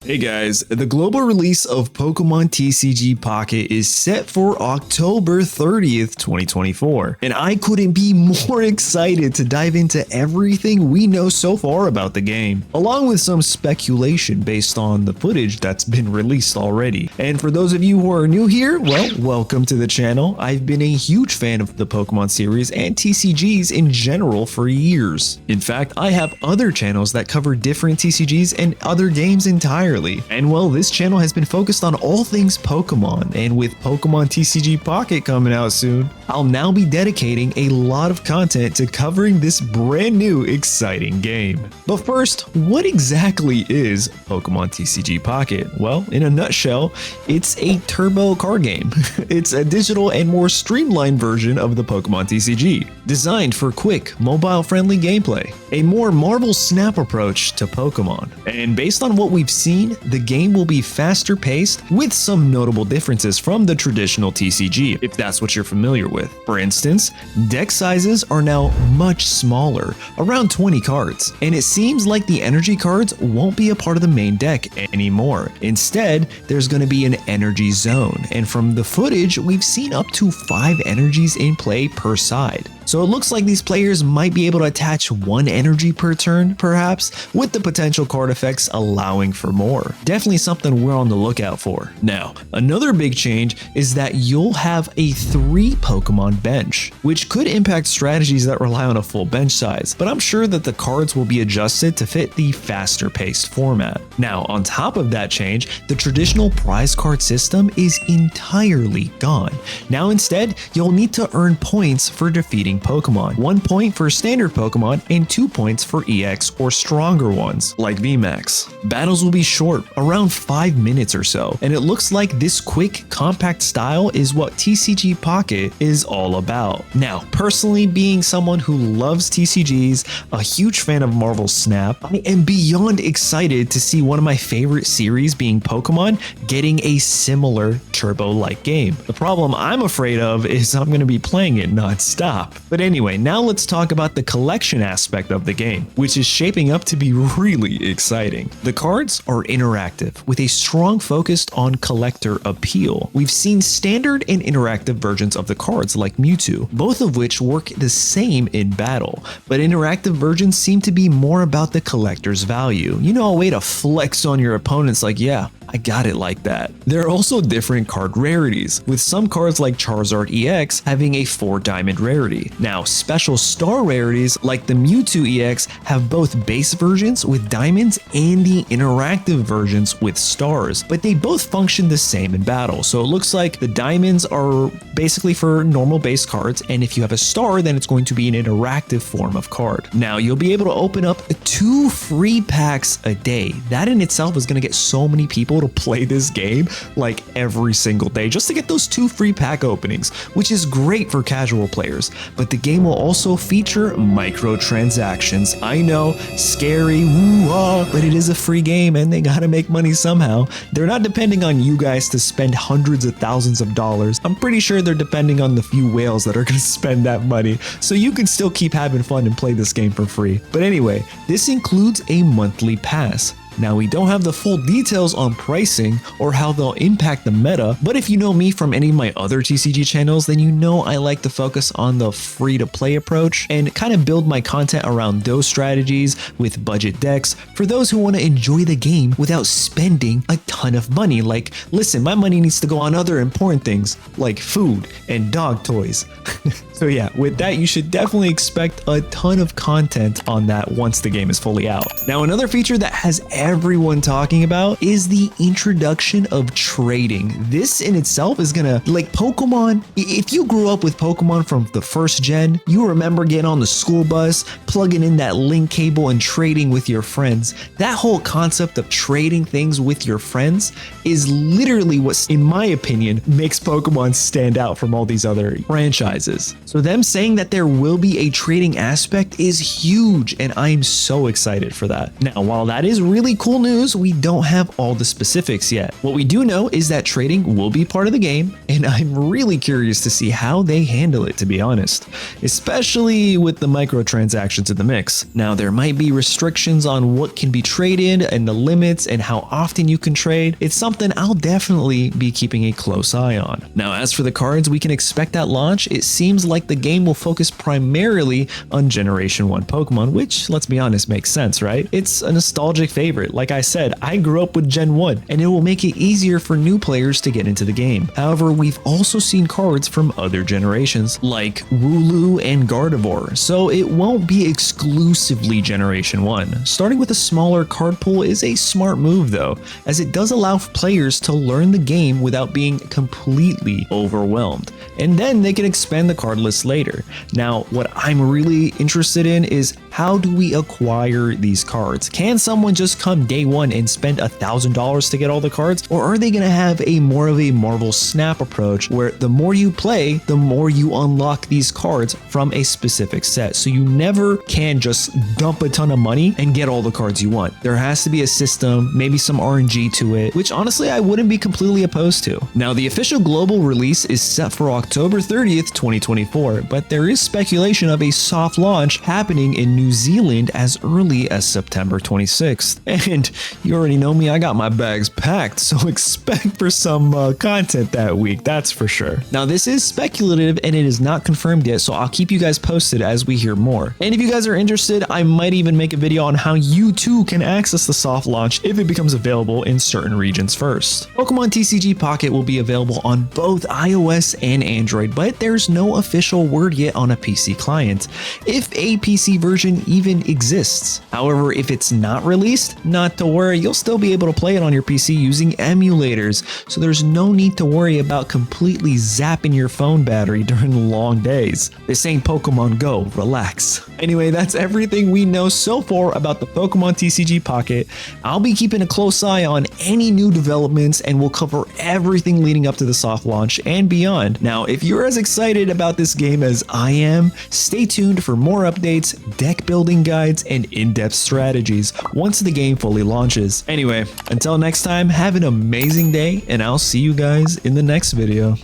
Hey guys, the global release of Pokemon TCG Pocket is set for October 30th, 2024, and I couldn't be more excited to dive into everything we know so far about the game, along with some speculation based on the footage that's been released already. And for those of you who are new here, well, welcome to the channel. I've been a huge fan of the Pokemon series and TCGs in general for years. In fact, I have other channels that cover different TCGs and other games entirely. And well, this channel has been focused on all things Pokemon, and with Pokemon TCG Pocket coming out soon, I'll now be dedicating a lot of content to covering this brand new exciting game. But first, what exactly is Pokemon TCG Pocket? Well, in a nutshell, it's a turbo card game. It's a digital and more streamlined version of the Pokemon TCG, designed for quick, mobile-friendly gameplay, a more Marvel Snap approach to Pokemon. And based on what we've seen, the game will be faster paced with some notable differences from the traditional TCG, if that's what you're familiar with. For instance, deck sizes are now much smaller, around 20 cards, and it seems like the energy cards won't be a part of the main deck anymore. Instead, there's going to be an energy zone, and from the footage, we've seen up to 5 energies in play per side. So it looks like these players might be able to attach 1 energy per turn, perhaps, with the potential card effects allowing for more. Definitely something we're on the lookout for. Now, another big change is that you'll have a 3 Pokemon bench, which could impact strategies that rely on a full bench size, but I'm sure that the cards will be adjusted to fit the faster paced format. Now, on top of that change, the traditional prize card system is entirely gone. Now instead, you'll need to earn points for defeating Pokemon. 1 point for standard Pokemon and 2 points for EX or stronger ones, like VMAX. Battles will be short, around 5 minutes or so, and it looks like this quick, compact style is what TCG Pocket is all about. Now, personally, being someone who loves TCGs, a huge fan of Marvel Snap, I am beyond excited to see one of my favorite series, being Pokemon, getting a similar turbo-like game. The problem I'm afraid of is I'm going to be playing it non-stop. But anyway, now let's talk about the collection aspect of the game, which is shaping up to be really exciting. The cards are interactive, with a strong focus on collector appeal. We've seen standard and interactive versions of the cards like Mewtwo, both of which work the same in battle, but interactive versions seem to be more about the collector's value. You know, a way to flex on your opponents like, yeah, I got it like that. There are also different card rarities, with some cards like Charizard EX having a 4 diamond rarity. Now, special star rarities like the Mewtwo EX have both base versions with diamonds and the interactive versions with stars, but they both function the same in battle. So it looks like the diamonds are basically for normal base cards, and if you have a star, then it's going to be an interactive form of card. Now, you'll be able to open up 2 free packs a day. That in itself is going to get so many people to play this game like every single day just to get those 2 free pack openings, which is great for casual players. But the game will also feature microtransactions. I know, scary, woo-ah, but it is a free game and they gotta make money somehow. They're not depending on you guys to spend hundreds of thousands of dollars. I'm pretty sure they're depending on the few whales that are gonna spend that money, so you can still keep having fun and play this game for free. But anyway, this includes a monthly pass. Now, we don't have the full details on pricing or how they'll impact the meta, but if you know me from any of my other TCG channels, then you know I like to focus on the free-to-play approach and kind of build my content around those strategies with budget decks for those who want to enjoy the game without spending a ton of money. Like, listen, my money needs to go on other important things like food and dog toys. So yeah, with that, you should definitely expect a ton of content on that once the game is fully out. Now, another feature that has everyone talking about is the introduction of trading. This in itself is gonna, like Pokemon, if you grew up with Pokemon from the first gen, you remember getting on the school bus, plugging in that link cable and trading with your friends. That whole concept of trading things with your friends is literally what, in my opinion, makes Pokemon stand out from all these other franchises. So them saying that there will be a trading aspect is huge, and I am so excited for that. Now, while that is really cool news, we don't have all the specifics yet. What we do know is that trading will be part of the game, and I'm really curious to see how they handle it, to be honest, especially with the microtransactions in the mix. Now, there might be restrictions on what can be traded and the limits and how often you can trade. It's something I'll definitely be keeping a close eye on. Now, as for the cards we can expect at launch, it seems like the game will focus primarily on Generation 1 Pokemon, which, let's be honest, makes sense, right? It's a nostalgic favorite. Like I said, I grew up with Gen 1, and it will make it easier for new players to get into the game. However, we've also seen cards from other generations, like Wooloo and Gardevoir, so it won't be exclusively Generation 1. Starting with a smaller card pool is a smart move though, as it does allow players to learn the game without being completely overwhelmed, and then they can expand the card list later. Now, what I'm really interested in is how do we acquire these cards? Can someone just come day one and spend $1,000 to get all the cards, or are they going to have a more of a Marvel Snap approach where the more you play, the more you unlock these cards from a specific set, so you never can just dump a ton of money and get all the cards you want? There has to be a system, maybe some RNG to it, which honestly I wouldn't be completely opposed to. Now, the official global release is set for October 30th, 2024, but there is speculation of a soft launch happening in New Zealand as early as September 26th. And you already know me, I got my bags packed, so expect for some content that week, that's for sure. Now, this is speculative and it is not confirmed yet, so I'll keep you guys posted as we hear more. And if you guys are interested, I might even make a video on how you too can access the soft launch if it becomes available in certain regions first. Pokemon TCG Pocket will be available on both iOS and Android, but there's no official word yet on a PC client, if a PC version even exists. However, if it's not released, not to worry, you'll still be able to play it on your PC using emulators, so there's no need to worry about completely zapping your phone battery during long days. This ain't Pokemon Go, relax. Anyway, that's everything we know so far about the Pokemon TCG Pocket. I'll be keeping a close eye on any new developments, and we'll cover everything leading up to the soft launch and beyond. Now, if you're as excited about this game as I am, stay tuned for more updates, deck building guides, and in-depth strategies once the game fully launches. Anyway, until next time, have an amazing day, and I'll see you guys in the next video.